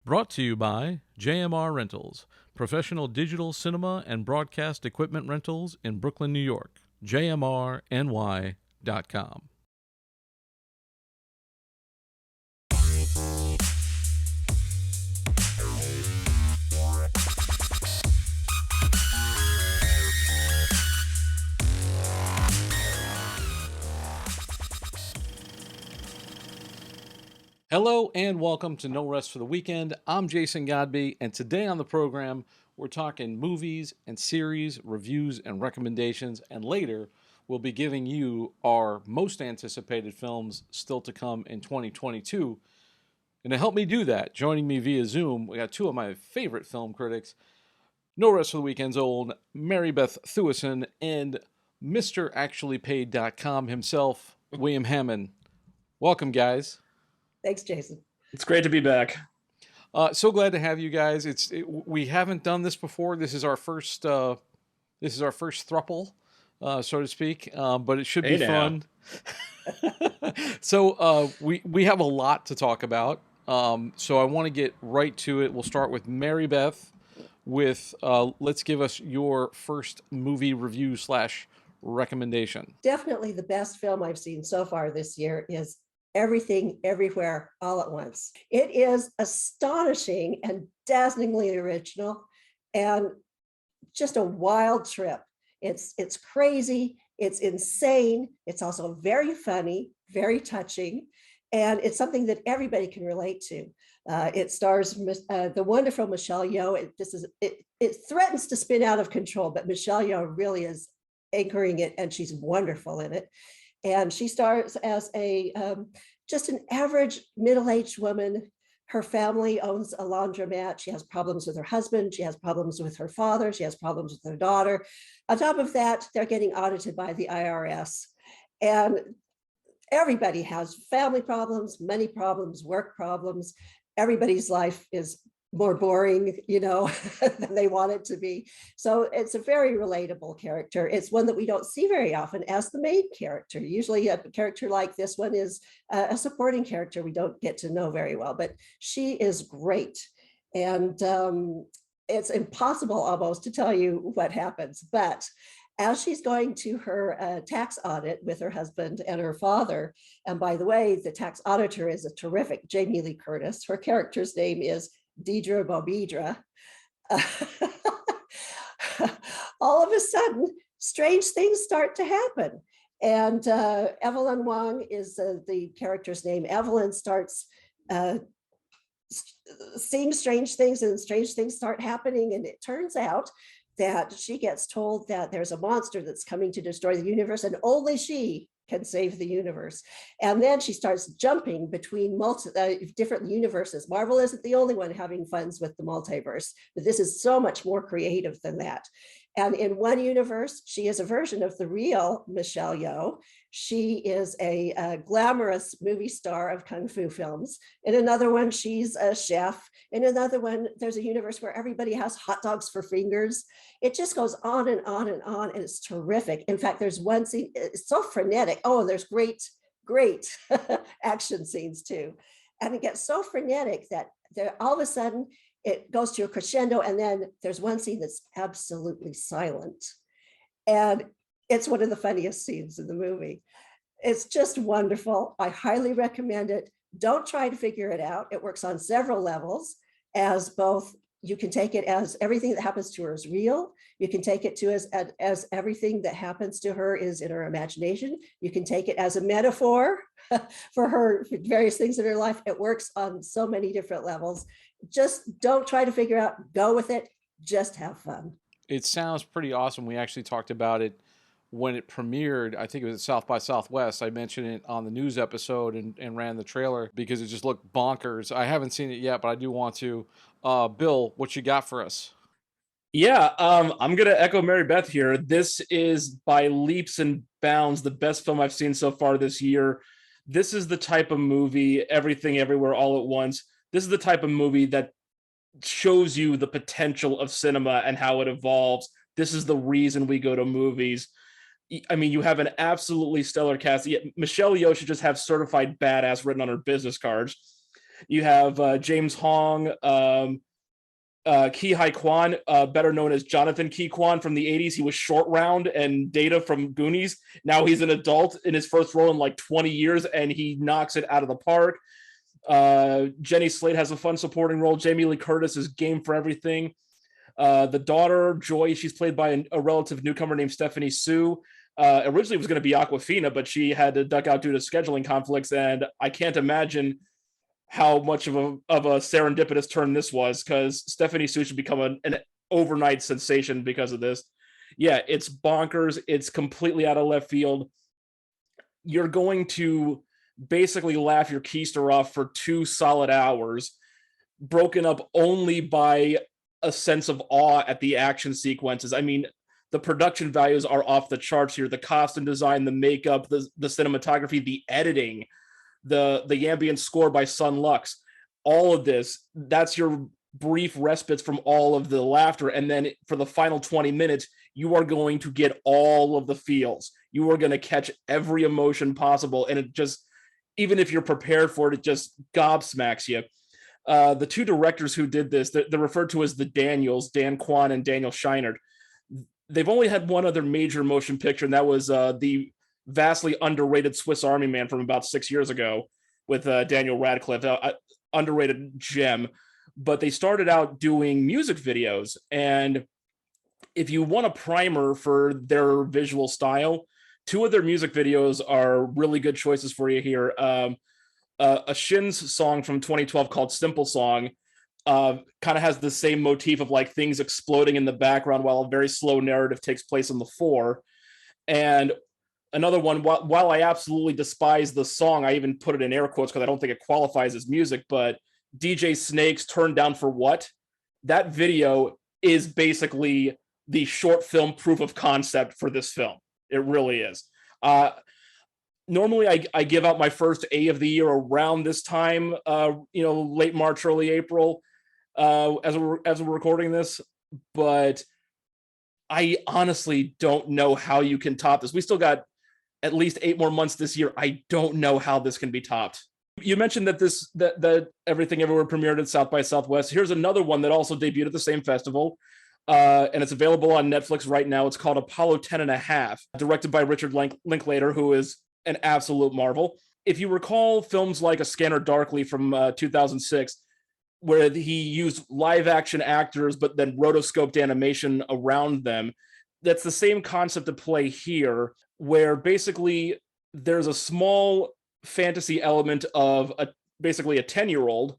Brought to you by JMR Rentals, professional digital cinema and broadcast equipment rentals in Brooklyn, New York. JMRNY.com. Hello and welcome to No Rest for the Weekend. I'm Jason Godbey, and today on the program, we're talking movies and series, reviews and recommendations, and later we'll be giving you our most anticipated films still to come in 2022. And to help me do that, joining me via Zoom, we got two of my favorite film critics, No Rest for the Weekend's old Maribeth Thueson and MrActuallyPaid.com himself, William Hammon. Welcome, guys. Thanks, Jason. It's great to be back. So glad to have you guys. We haven't done this before. This is our first throuple, so to speak. But it should be fun. So we have a lot to talk about. So I want to get right to it. We'll start with Maribeth. Let's give us your first movie review / recommendation. Definitely the best film I've seen so far this year is Everything, Everywhere, All at Once. It is astonishing and dazzlingly original and just a wild trip. It's crazy, it's insane, it's also very funny, very touching, and it's something that everybody can relate to. It stars the wonderful Michelle Yeoh. It threatens to spin out of control, but Michelle Yeoh really is anchoring it, and she's wonderful in it. And she stars as just an average middle-aged woman. Her family owns a laundromat. She has problems with her husband. She has problems with her father. She has problems with her daughter. On top of that, they're getting audited by the IRS. And everybody has family problems, money problems, work problems. Everybody's life is more boring, than they want it to be. So it's a very relatable character. It's one that we don't see very often as the main character. Usually a character like this one is a supporting character we don't get to know very well, but she is great. And it's impossible almost to tell you what happens, but as she's going to her tax audit with her husband and her father, and by the way, the tax auditor is a terrific Jamie Lee Curtis. Her character's name is Deidre Bobidra. All of a sudden, strange things start to happen. And Evelyn Wong is the character's name. Evelyn starts seeing strange things, and strange things start happening. And it turns out that she gets told that there's a monster that's coming to destroy the universe, and only she can save the universe. And then she starts jumping between different universes. Marvel isn't the only one having fun with the multiverse, but this is so much more creative than that. And in one universe, she is a version of the real Michelle Yeoh. She is a glamorous movie star of Kung Fu films. In another one, she's a chef. In another one, there's a universe where everybody has hot dogs for fingers. It just goes on and on and on, and it's terrific. In fact, there's one scene, it's so frenetic. Oh, and there's great action scenes too. And it gets so frenetic that all of a sudden, it goes to a crescendo, and then there's one scene that's absolutely silent. And it's one of the funniest scenes in the movie. It's just wonderful. I highly recommend it. Don't try to figure it out. It works on several levels, as both you can take it as everything that happens to her is real. You can take it to as everything that happens to her is in her imagination. You can take it as a metaphor for her various things in her life. It works on so many different levels. Just don't try to figure out, go with it, just have fun. It sounds pretty awesome. We actually talked about it when it premiered. I think it was at South by Southwest. I mentioned it on the news episode and ran the trailer because it just looked bonkers. I haven't seen it yet, but I do want to. Bill, what you got for us? Yeah, I'm going to echo Maribeth here. This is by leaps and bounds the best film I've seen so far this year. This is the type of movie, Everything, Everywhere, All at Once. This is the type of movie that shows you the potential of cinema and how it evolves. This is the reason we go to movies. I mean, you have an absolutely stellar cast. Michelle Yeoh should just have certified badass written on her business cards. You have James Hong, Ki Hai Kwan, better known as Jonathan Ki Kwan from the 80s. He was Short Round and Data from Goonies. Now he's an adult in his first role in like 20 years, and he knocks it out of the park. Jenny Slate has a fun supporting role. Jamie Lee Curtis is game for everything. The daughter, Joy, she's played by a relative newcomer named Stephanie Sue. Originally was going to be Aquafina, but she had to duck out due to scheduling conflicts, and I can't imagine how much of a serendipitous turn this was, because Stephanie Sue should become an overnight sensation because of this. Yeah, it's bonkers. It's completely out of left field. You're going to basically laugh your keister off for 2 solid hours, broken up only by a sense of awe at the action sequences. I mean, the production values are off the charts here. The costume design, the makeup, the cinematography, the editing, the ambient score by Sun Lux, all of this, that's your brief respites from all of the laughter. And then for the final 20 minutes, you are going to get all of the feels. You are going to catch every emotion possible. And it just, even if you're prepared for it, it just gobsmacks you. The 2 directors who did this, they're referred to as the Daniels, Dan Kwan and Daniel Scheinert. They've only had one other major motion picture, and that was the vastly underrated Swiss Army Man from about 6 years ago with Daniel Radcliffe, underrated gem. But they started out doing music videos, and if you want a primer for their visual style, 2 of their music videos are really good choices for you here. A Shins song from 2012 called Simple Song kind of has the same motif of like things exploding in the background while a very slow narrative takes place in the fore. And another one, while I absolutely despise the song, I even put it in air quotes because I don't think it qualifies as music, but DJ Snake's Turned Down for What? That video is basically the short film proof of concept for this film. It really is. Normally I give out my first A of the year around this time, late March, early April, as we're recording this, but I honestly don't know how you can top this. We still got at least 8 more months this year. I don't know how this can be topped. You mentioned that Everything Everywhere premiered at South by Southwest. Here's another one that also debuted at the same festival, and it's available on Netflix right now. It's called Apollo 10.5, directed by Richard Linklater, who is an absolute marvel. If you recall films like A Scanner Darkly from 2006, where he used live action actors but then rotoscoped animation around them, that's the same concept at play here, where basically there's a small fantasy element of basically a 10-year-old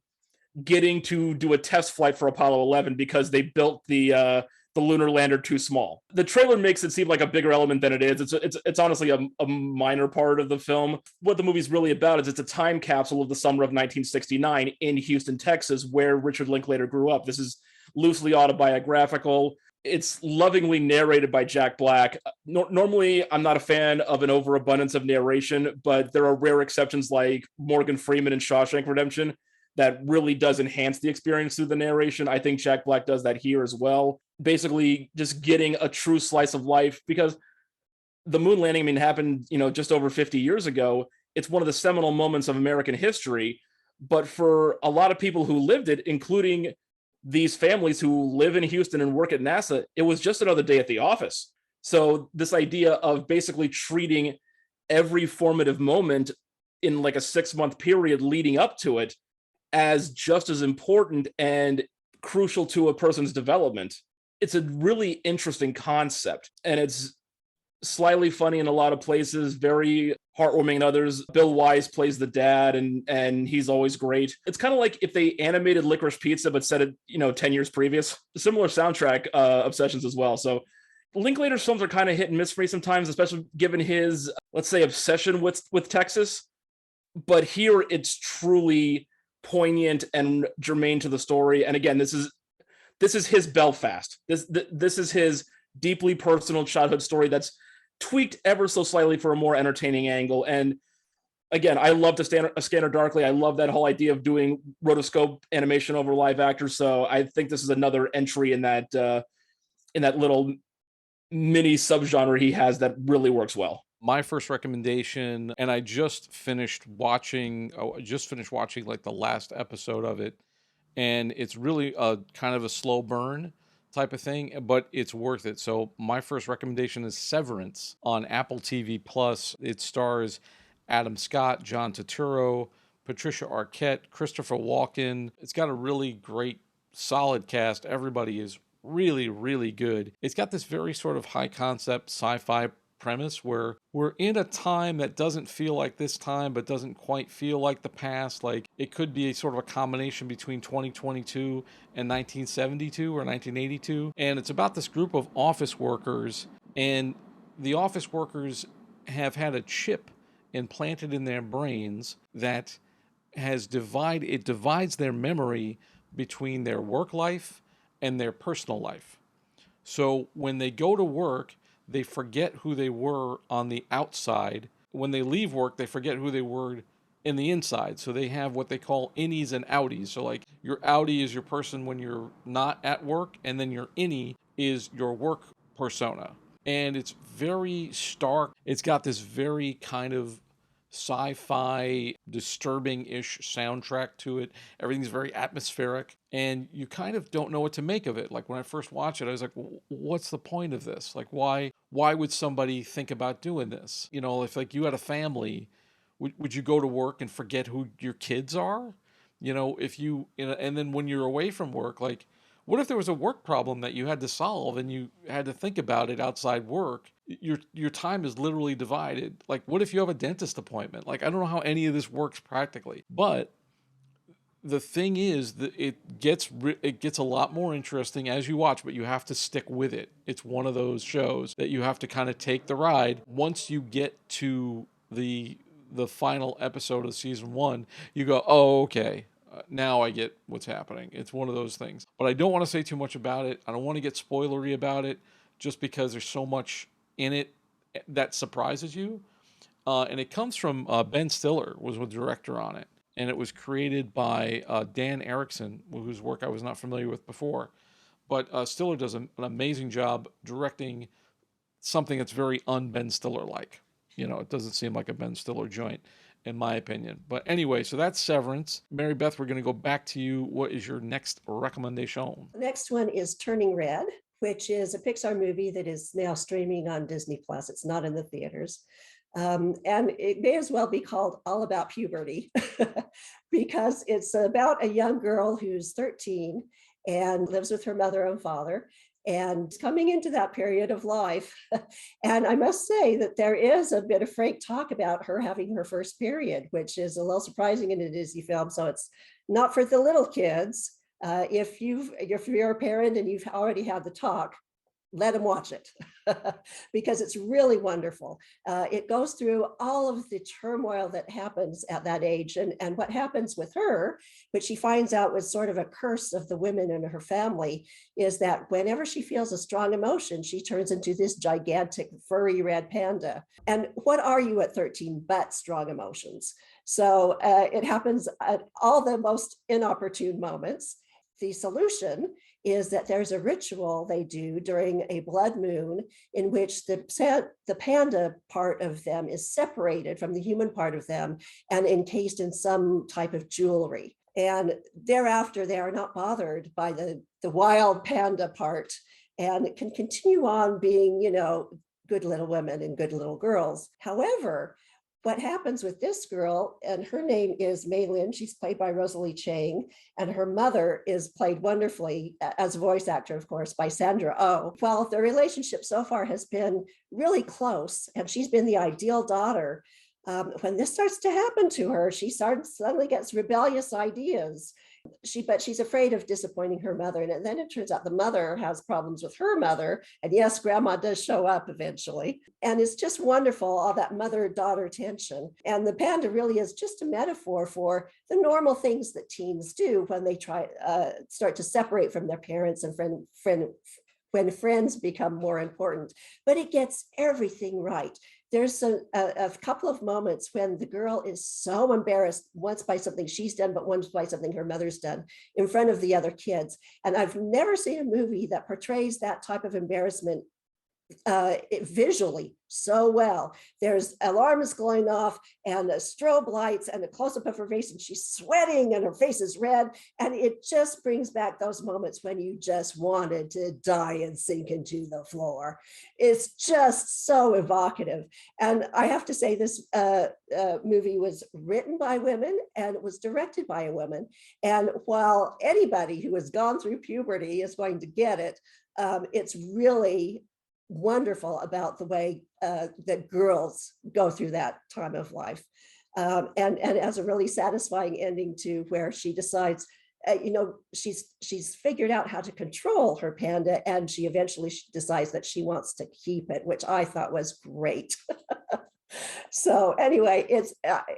getting to do a test flight for Apollo 11 because they built the lunar lander too small. The trailer makes it seem like a bigger element than it is. It's honestly a minor part of the film. What the movie's really about is it's a time capsule of the summer of 1969 in Houston, Texas, where Richard Linklater grew up. This is loosely autobiographical. It's lovingly narrated by Jack Black. Normally, I'm not a fan of an overabundance of narration, but there are rare exceptions like Morgan Freeman in Shawshank Redemption that really does enhance the experience through the narration. I think Jack Black does that here as well. Basically, just getting a true slice of life, because the moon landing, happened, just over 50 years ago. It's one of the seminal moments of American history. But for a lot of people who lived it, including these families who live in Houston and work at NASA, it was just another day at the office. So this idea of basically treating every formative moment in like a 6-month period leading up to it as just as important and crucial to a person's development. It's a really interesting concept, and it's slightly funny in a lot of places, very heartwarming in others. Bill Wise plays the dad, and he's always great. It's kind of like if they animated Licorice Pizza but set it 10 years previous. Similar soundtrack obsessions as well. So Linklater's films are kind of hit and miss for me sometimes, especially given his, let's say, obsession with Texas. But here it's truly poignant and germane to the story. And again, this is his Belfast. This is his deeply personal childhood story that's tweaked ever so slightly for a more entertaining angle. And again, I love A Scanner Darkly. I love that whole idea of doing rotoscope animation over live actors. So I think this is another entry in that little mini subgenre he has that really works well. My first recommendation, and I just finished watching, like the last episode of it, and it's really a kind of a slow burn type of thing, but it's worth it. So my first recommendation is Severance on Apple TV Plus. It stars Adam Scott, John Turturro, Patricia Arquette, Christopher Walken. It's got a really great, solid cast. Everybody is really, really good. It's got this very sort of high concept sci-fi premise where we're in a time that doesn't feel like this time but doesn't quite feel like the past. Like it could be a sort of a combination between 2022 and 1972 or 1982, and it's about this group of office workers, and the office workers have had a chip implanted in their brains that divides their memory between their work life and their personal life. So when they go to work, they forget who they were on the outside. When they leave work, they forget who they were in the inside. So they have what they call innies and outies. So like your outie is your person when you're not at work, and then your innie is your work persona. And it's very stark. It's got this very kind of sci-fi, disturbing-ish soundtrack to it. Everything's very atmospheric, and you kind of don't know what to make of it. Like when I first watched it, I was like, what's the point of this? Like why would somebody think about doing this? You know, if like you had a family, would you go to work and forget who your kids are? You know, and then when you're away from work, like what if there was a work problem that you had to solve and you had to think about it outside work? Your time is literally divided. Like, what if you have a dentist appointment? Like, I don't know how any of this works practically, but the thing is that it gets a lot more interesting as you watch, but you have to stick with it. It's one of those shows that you have to kind of take the ride. Once you get to the final episode of season 1, you go, oh, okay. Now I get what's happening. It's one of those things. But I don't want to say too much about it. I don't want to get spoilery about it just because there's so much in it that surprises you. And it comes from Ben Stiller was the director on it. And it was created by Dan Erickson, whose work I was not familiar with before. But Stiller does an amazing job directing something that's very un-Ben Stiller-like. You know, it doesn't seem like a Ben Stiller joint, in my opinion. But anyway, so that's Severance. Maribeth, we're going to go back to you. What is your next recommendation? The next one is Turning Red, which is a Pixar movie that is now streaming on Disney Plus. It's not in the theaters. And it may as well be called All About Puberty because it's about a young girl who's 13 and lives with her mother and father and coming into that period of life. And I must say that there is a bit of frank talk about her having her first period, which is a little surprising in a Disney film. So it's not for the little kids. If you're a parent and you've already had the talk, let them watch it because it's really wonderful. It goes through all of the turmoil that happens at that age and what happens with her, which she finds out was sort of a curse of the women in her family, is that whenever she feels a strong emotion, she turns into this gigantic furry red panda. And what are you at 13 but strong emotions? So it happens at all the most inopportune moments. The solution is that there's a ritual they do during a blood moon in which the panda part of them is separated from the human part of them and encased in some type of jewelry. And thereafter, they are not bothered by the wild panda part and it can continue on being, good little women and good little girls. However, what happens with this girl, and her name is Mei Lin, she's played by Rosalie Chang, and her mother is played wonderfully as a voice actor, of course, by Sandra Oh. Well, the relationship so far has been really close, and she's been the ideal daughter. When this starts to happen to her, she suddenly gets rebellious ideas. But she's afraid of disappointing her mother. And then it turns out the mother has problems with her mother. And yes, grandma does show up eventually. And it's just wonderful, all that mother-daughter tension. And the panda really is just a metaphor for the normal things that teens do when they start to separate from their parents and when friends become more important. But it gets everything right. There's a couple of moments when the girl is so embarrassed, once by something she's done, but once by something her mother's done in front of the other kids. And I've never seen a movie that portrays that type of embarrassment visually so well. There's alarms going off and the strobe lights and the close-up of her face, and she's sweating and her face is red. And it just brings back those moments when you just wanted to die and sink into the floor. It's just so evocative. And I have to say, this movie was written by women and it was directed by a woman. And while anybody who has gone through puberty is going to get it, it's really wonderful about the way that girls go through that time of life, and has a really satisfying ending to where she decides, she's figured out how to control her panda, and she eventually decides that she wants to keep it, which I thought was great. So anyway,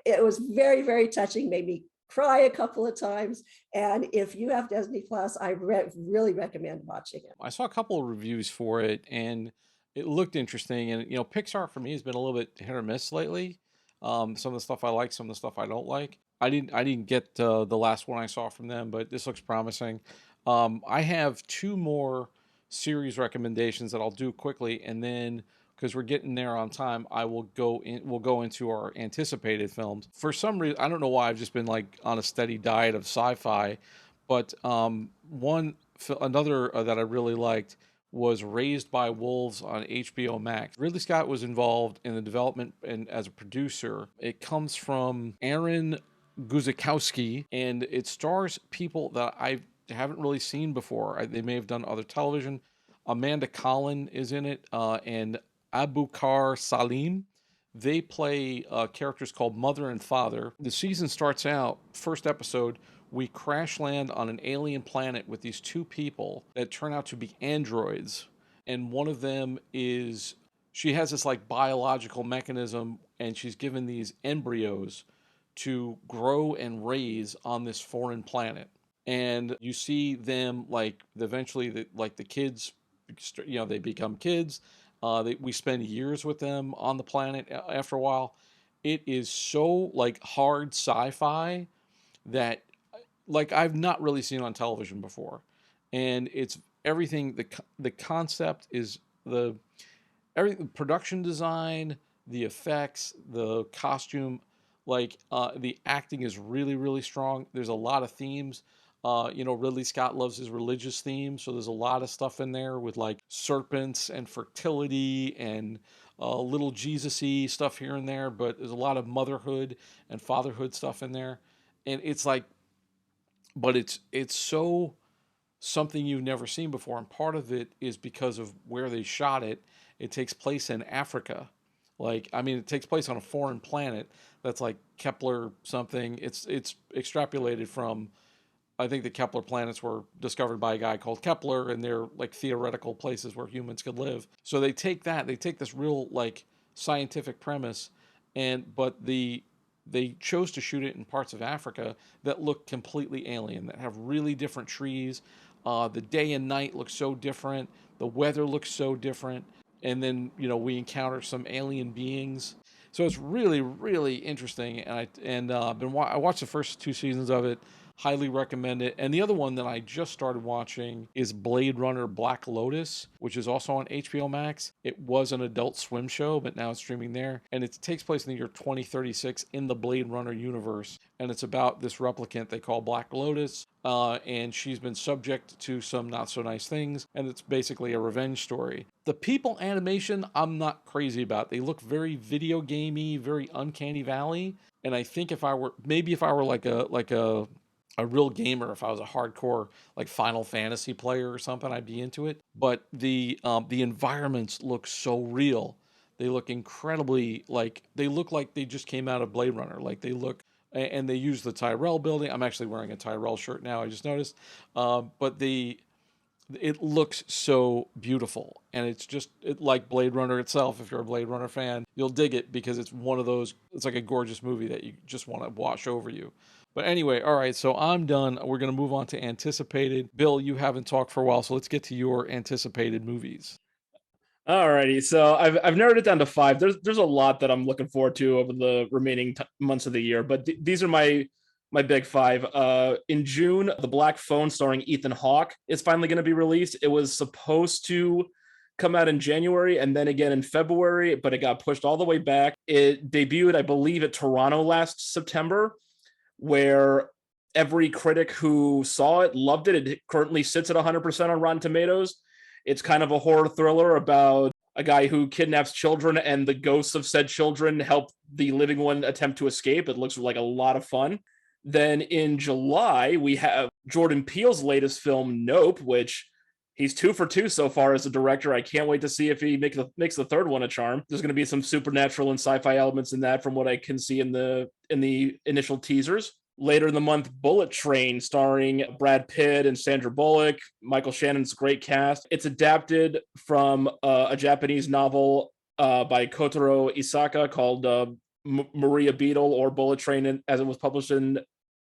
it was very, very touching, made me cry a couple of times. And if you have Disney Plus, I really recommend watching it. I saw a couple of reviews for it and it looked interesting. And, Pixar for me has been a little bit hit or miss lately. Some of the stuff I like, some of the stuff I don't like. I didn't get the last one I saw from them, but this looks promising. I have two more series recommendations that I'll do quickly, and then because we're getting there on time, we'll go into our anticipated films. For some reason, I don't know why, I've just been like on a steady diet of sci-fi, but another that I really liked was Raised by Wolves on HBO Max. Ridley Scott was involved in the development and as a producer. It comes from Aaron Guzikowski, and it stars people that I haven't really seen before. They may have done other television. Amanda Collin is in it, and Abubakar Salim. They play characters called Mother and Father. The season starts out, first episode, we crash land on an alien planet with these two people that turn out to be androids. And one of them she has this like biological mechanism, and she's given these embryos to grow and raise on this foreign planet. And you see them eventually the kids, they become kids. We spend years with them on the planet after a while. It is so hard sci-fi that I've not really seen on television before. And it's everything, the concept is everything, production design, the effects, the costume, the acting is really, really strong. There's a lot of themes. Ridley Scott loves his religious themes, so there's a lot of stuff in there with serpents and fertility and little Jesus-y stuff here and there, but there's a lot of motherhood and fatherhood stuff in there. And it's but it's so something you've never seen before, and part of it is because of where they shot it. It takes place in Africa. It takes place on a foreign planet that's Kepler something. It's extrapolated from, I think the Kepler planets were discovered by a guy called Kepler, and they're theoretical places where humans could live. So they take this real scientific premise, but they chose to shoot it in parts of Africa that look completely alien, that have really different trees. The day and night look so different. The weather looks so different. And then, we encounter some alien beings. So it's really, really interesting. And I watched the first 2 seasons of it. Highly recommend it. And the other one that I just started watching is Blade Runner Black Lotus, which is also on HBO Max. It was an Adult Swim show, but now it's streaming there. And it takes place in the year 2036 in the Blade Runner universe. And it's about this replicant they call Black Lotus. And she's been subject to some not so nice things. And it's basically a revenge story. The people animation, I'm not crazy about. They look very video gamey, very Uncanny Valley. And I think if I were like a real gamer, if I was a hardcore Final Fantasy player or something, I'd be into it. But the environments look so real. They look incredibly they look like they just came out of Blade Runner. They look, and they use the Tyrell building. I'm actually wearing a Tyrell shirt now, I just noticed. But it looks so beautiful, and it's like Blade Runner itself. If you're a Blade Runner fan, you'll dig it because it's one of those, it's like a gorgeous movie that you just want to wash over you. But anyway, all right, so I'm done. We're going to move on to anticipated. Bill, you haven't talked for a while, so let's get to your anticipated movies. Alrighty, so I've narrowed it down to 5. There's a lot that I'm looking forward to over the remaining months of the year, but these are my big 5. In June, The Black Phone starring Ethan Hawke is finally going to be released. It was supposed to come out in January and then again in February, but it got pushed all the way back. It debuted, I believe, at Toronto last September, where every critic who saw it loved it. It currently sits at 100% on Rotten Tomatoes. It's kind of a horror thriller about a guy who kidnaps children and the ghosts of said children help the living one attempt to escape. It looks like a lot of fun. Then in July, we have Jordan Peele's latest film, Nope, which he's 2 for 2 so far as a director. I can't wait to see if he makes the third one a charm. There's going to be some supernatural and sci-fi elements in that from what I can see in the initial teasers. Later in the month, Bullet Train, starring Brad Pitt and Sandra Bullock. Michael Shannon's great cast. It's adapted from a Japanese novel by Kotaro Isaka called Maria Beetle, or Bullet Train as it was published in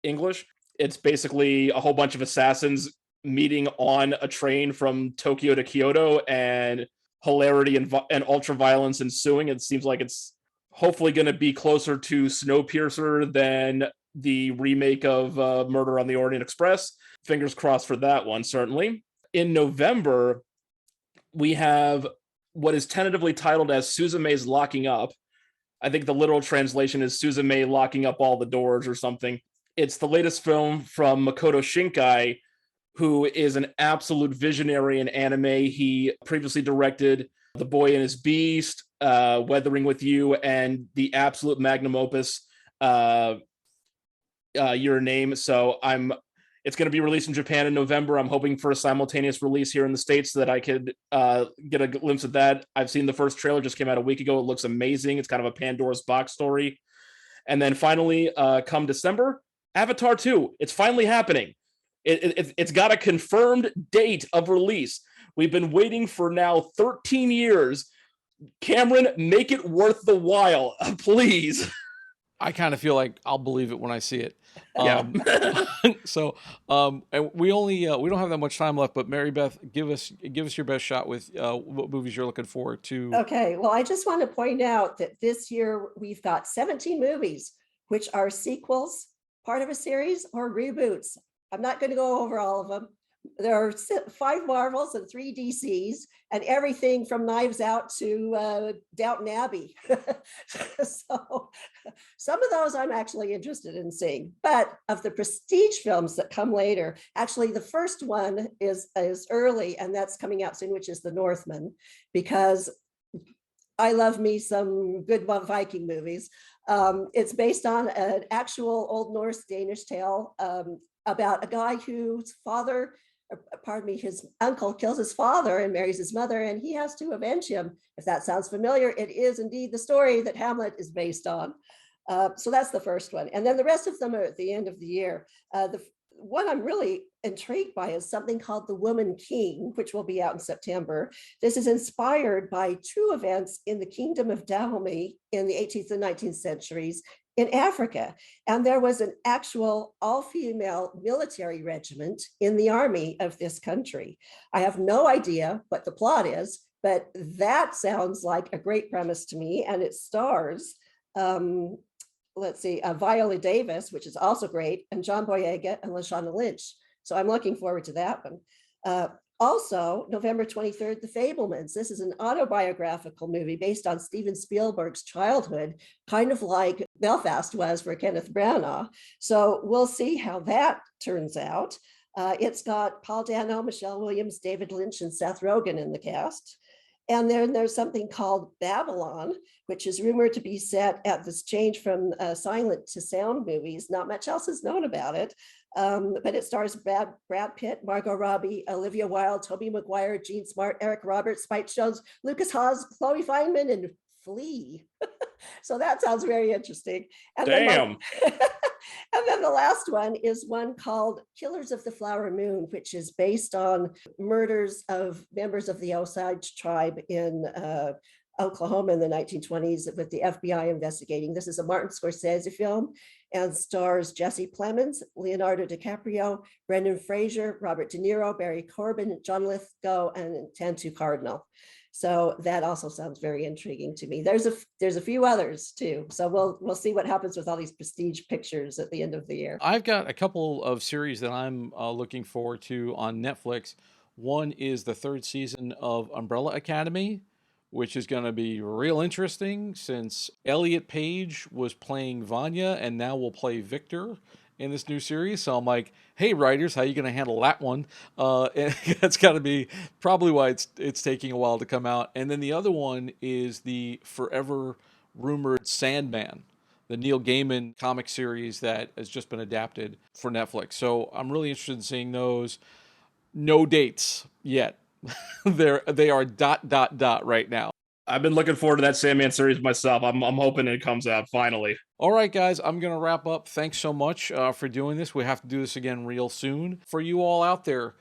English. It's basically a whole bunch of assassins meeting on a train from Tokyo to Kyoto, and hilarity and ultra violence ensuing. It seems like it's hopefully going to be closer to Snowpiercer than the remake of Murder on the Orient Express. Fingers crossed for that one, certainly. In November, we have what is tentatively titled as Suzume's Locking Up. I think the literal translation is Suzume locking up all the doors or something. It's the latest film from Makoto Shinkai, who is an absolute visionary in anime. He previously directed The Boy and His Beast, Weathering with You, and the absolute magnum opus, Your Name. So it's going to be released in Japan in November. I'm hoping for a simultaneous release here in the States so that I could get a glimpse of that. I've seen the first trailer, just came out a week ago. It looks amazing. It's kind of a Pandora's box story. And then finally, come December, Avatar 2. It's finally happening. It's got a confirmed date of release. We've been waiting for now 13 years. Cameron, make it worth the while, please. I kind of feel like I'll believe it when I see it. Yeah. And we don't have that much time left, but Maribeth, give us your best shot with what movies you're looking forward to. Okay, well, I just want to point out that this year we've got 17 movies, which are sequels, part of a series, or reboots. I'm not going to go over all of them. There are 5 Marvels and 3 DCs, and everything from Knives Out to Downton Abbey. So some of those I'm actually interested in seeing. But of the prestige films that come later, actually the first one is early, and that's coming out soon, which is The Northman, because I love me some good Viking movies. It's based on an actual Old Norse Danish tale about a guy whose his uncle kills his father and marries his mother, and he has to avenge him. If that sounds familiar, it is indeed the story that Hamlet is based on. So that's the first one. And then the rest of them are at the end of the year. The one I'm really intrigued by is something called The Woman King, which will be out in September. This is inspired by true events in the Kingdom of Dahomey in the 18th and 19th centuries in Africa. And there was an actual all-female military regiment in the army of this country. I have no idea what the plot is, but that sounds like a great premise to me. And it stars, Viola Davis, which is also great, and John Boyega and Lashana Lynch. So I'm looking forward to that one. Also, November 23rd, The Fabelmans. This is an autobiographical movie based on Steven Spielberg's childhood, kind of like Belfast was for Kenneth Branagh. So we'll see how that turns out. It's got Paul Dano, Michelle Williams, David Lynch, and Seth Rogen in the cast. And then there's something called Babylon, which is rumored to be set at this change from silent to sound movies. Not much else is known about it, but it stars Brad Pitt, Margot Robbie, Olivia Wilde, Tobey Maguire, Gene Smart, Eric Roberts, Spike Jonze, Lucas Haas, Chloe Fineman, and Flea. So that sounds very interesting. And Damn. And then the last one is one called Killers of the Flower Moon, which is based on murders of members of the Osage tribe in Oklahoma in the 1920s with the FBI investigating. This is a Martin Scorsese film and stars Jesse Plemons, Leonardo DiCaprio, Brendan Fraser, Robert De Niro, Barry Corbin, John Lithgow, and Tantu Cardinal. So that also sounds very intriguing to me. There's a few others too. So we'll see what happens with all these prestige pictures at the end of the year. I've got a couple of series that I'm looking forward to on Netflix. One is the third season of Umbrella Academy, which is going to be real interesting since Elliot Page was playing Vanya and now will play Victor in this new series. So I'm like, hey, writers, how are you going to handle that one? And that's got to be probably why it's taking a while to come out. And then the other one is the forever rumored Sandman, the Neil Gaiman comic series that has just been adapted for Netflix. So I'm really interested in seeing those. No dates yet. They are ... right now. I've been looking forward to that Sandman series myself. I'm hoping it comes out finally. All right, guys, I'm going to wrap up. Thanks so much for doing this. We have to do this again real soon. For you all out there,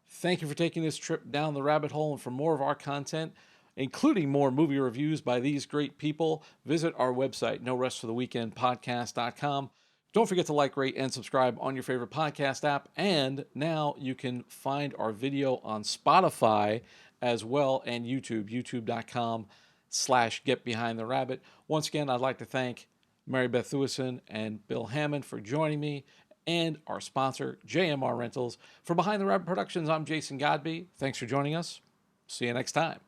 thank you for taking this trip down the rabbit hole. And for more of our content, including more movie reviews by these great people, visit our website, norestfortheweekendpodcast.com. Don't forget to like, rate, and subscribe on your favorite podcast app. And now you can find our video on Spotify as well and YouTube, youtube.com/getbehindtherabbit. Once again, I'd like to thank Maribeth Thueson and Bill Hammon for joining me and our sponsor, JMR Rentals. For Behind the Rabbit Productions, I'm Jason Godbey. Thanks for joining us. See you next time.